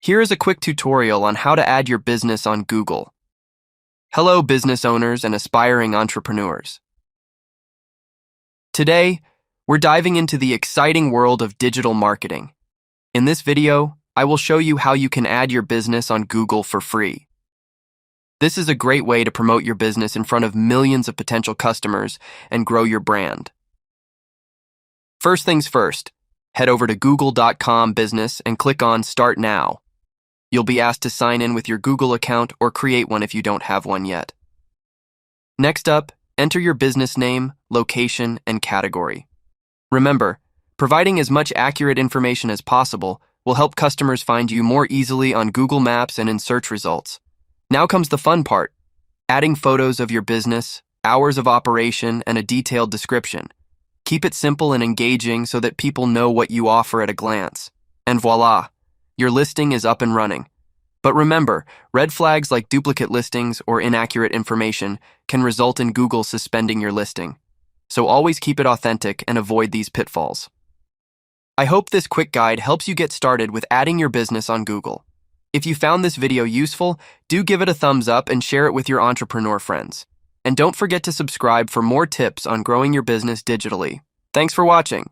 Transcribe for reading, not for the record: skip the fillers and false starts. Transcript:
Here is a quick tutorial on how to add your business on Google. Hello, business owners and aspiring entrepreneurs. Today, we're diving into the exciting world of digital marketing. In this video, I will show you how you can add your business on Google for free. This is a great way to promote your business in front of millions of potential customers and grow your brand. First things first, head over to google.com business and click on Start Now. You'll be asked to sign in with your Google account or create one if you don't have one yet. Next up, enter your business name, location, and category. Remember, providing as much accurate information as possible will help customers find you more easily on Google Maps and in search results. Now comes the fun part, adding photos of your business, hours of operation, and a detailed description. Keep it simple and engaging so that people know what you offer at a glance. And voila, your listing is up and running. But remember, red flags like duplicate listings or inaccurate information can result in Google suspending your listing. So always keep it authentic and avoid these pitfalls. I hope this quick guide helps you get started with adding your business on Google. If you found this video useful, do give it a thumbs up and share it with your entrepreneur friends. And don't forget to subscribe for more tips on growing your business digitally. Thanks for watching.